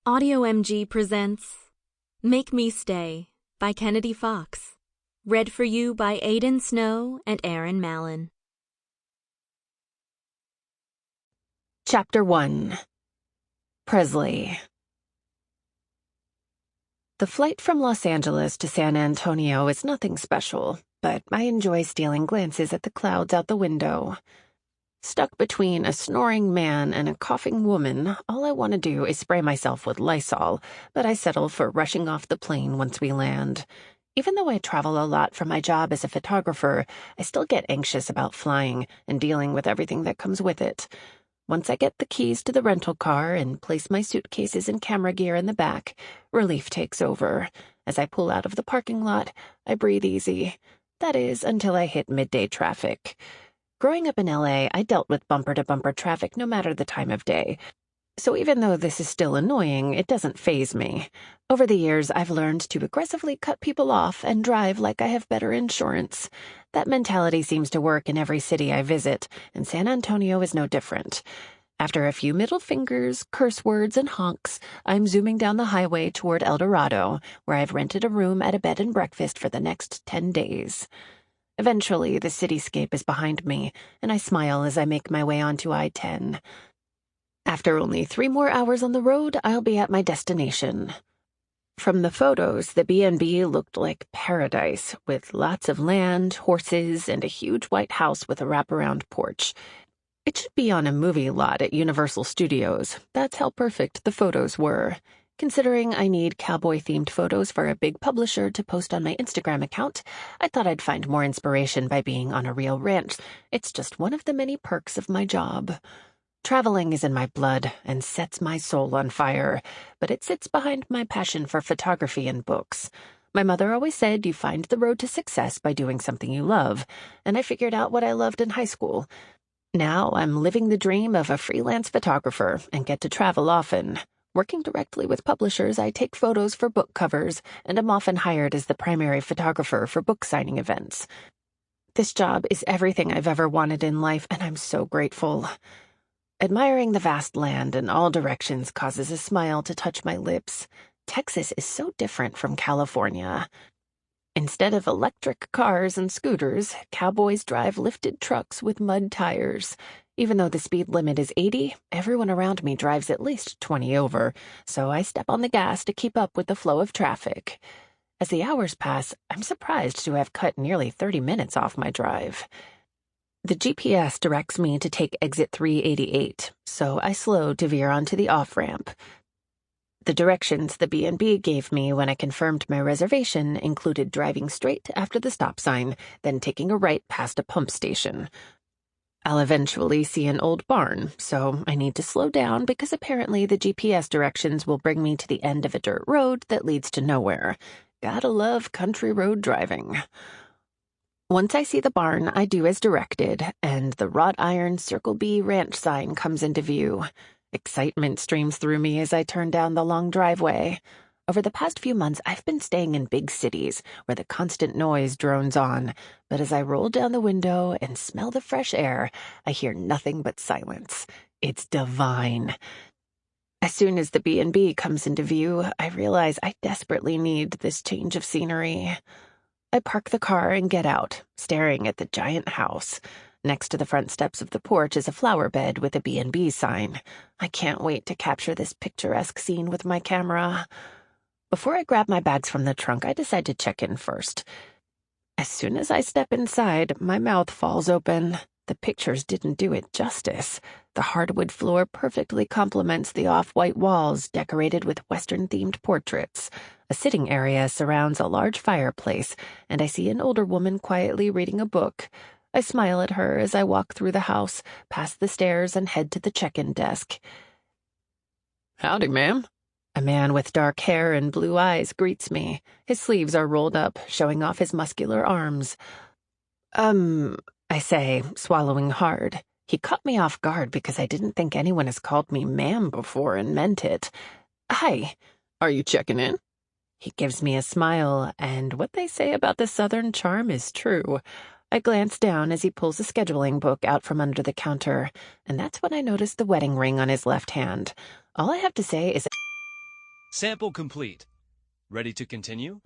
AudioMG presents Make Me Stay by Kennedy Fox. Read for you by Aiden Snow and Erin Mallon. Chapter 1. Presley. The flight from Los Angeles to San Antonio is nothing special, but I enjoy stealing glances at the clouds out the window. Stuck between a snoring man and a coughing woman, all I want to do is spray myself with Lysol, but I settle for rushing off the plane once we land. Even though I travel a lot for my job as a photographer, I still get anxious about flying and dealing with everything that comes with it. Once I get the keys to the rental car and place my suitcases and camera gear in the back, relief takes over. As I pull out of the parking lot, I breathe easy. That is, until I hit midday traffic. Growing up in LA, I dealt with bumper-to-bumper traffic no matter the time of day. So even though this is still annoying, it doesn't faze me. Over the years, I've learned to aggressively cut people off and drive like I have better insurance. That mentality seems to work in every city I visit, and San Antonio is no different. After a few middle fingers, curse words, and honks, I'm zooming down the highway toward El Dorado, where I've rented a room at a bed and breakfast for the next 10 days. Eventually, the cityscape is behind me, and I smile as I make my way onto I-10. After only 3 more hours on the road, I'll be at my destination. From the photos, the B&B looked like paradise, with lots of land, horses, and a huge white house with a wraparound porch. It should be on a movie lot at Universal Studios. That's how perfect the photos were. Considering I need cowboy-themed photos for a big publisher to post on my Instagram account, I thought I'd find more inspiration by being on a real ranch. It's just one of the many perks of my job. Traveling is in my blood and sets my soul on fire, but it sits behind my passion for photography and books. My mother always said you find the road to success by doing something you love, and I figured out what I loved in high school. Now I'm living the dream of a freelance photographer and get to travel often. Working directly with publishers, I take photos for book covers, and am often hired as the primary photographer for book signing events. This job is everything I've ever wanted in life, and I'm so grateful. Admiring the vast land in all directions causes a smile to touch my lips. Texas is so different from California. Instead of electric cars and scooters, cowboys drive lifted trucks with mud tires. Even though the speed limit is 80, everyone around me drives at least 20 over, so I step on the gas to keep up with the flow of traffic. As the hours pass, I'm surprised to have cut nearly 30 minutes off my drive. The GPS directs me to take exit 388, so I slow to veer onto the off-ramp. The directions the B&B gave me when I confirmed my reservation included driving straight after the stop sign, then taking a right past a pump station. I'll eventually see an old barn, so I need to slow down because apparently the GPS directions will bring me to the end of a dirt road that leads to nowhere. Gotta love country road driving. Once I see the barn, I do as directed, and the wrought iron Circle B ranch sign comes into view. Excitement streams through me as I turn down the long driveway. Over the past few months, I've been staying in big cities where the constant noise drones on, but as I roll down the window and smell the fresh air, I hear nothing but silence. It's divine. As soon as the B&B comes into view, I realize I desperately need this change of scenery. I park the car and get out, staring at the giant house. Next to the front steps of the porch is a flower bed with a B&B sign. I can't wait to capture this picturesque scene with my camera. Before I grab my bags from the trunk, I decide to check in first. As soon as I step inside, my mouth falls open. The pictures didn't do it justice. The hardwood floor perfectly complements the off-white walls decorated with Western-themed portraits. A sitting area surrounds a large fireplace, and I see an older woman quietly reading a book. I smile at her as I walk through the house, past the stairs, and head to the check-in desk. "Howdy, ma'am." A man with dark hair and blue eyes greets me. His sleeves are rolled up, showing off his muscular arms. I say, swallowing hard. He caught me off guard because I didn't think anyone has called me ma'am before and meant it. "Hi." "Are you checking in?" He gives me a smile, and what they say about the Southern charm is true. I glance down as he pulls a scheduling book out from under the counter, and that's when I notice the wedding ring on his left hand. All I have to say is, Sample complete. Ready to continue?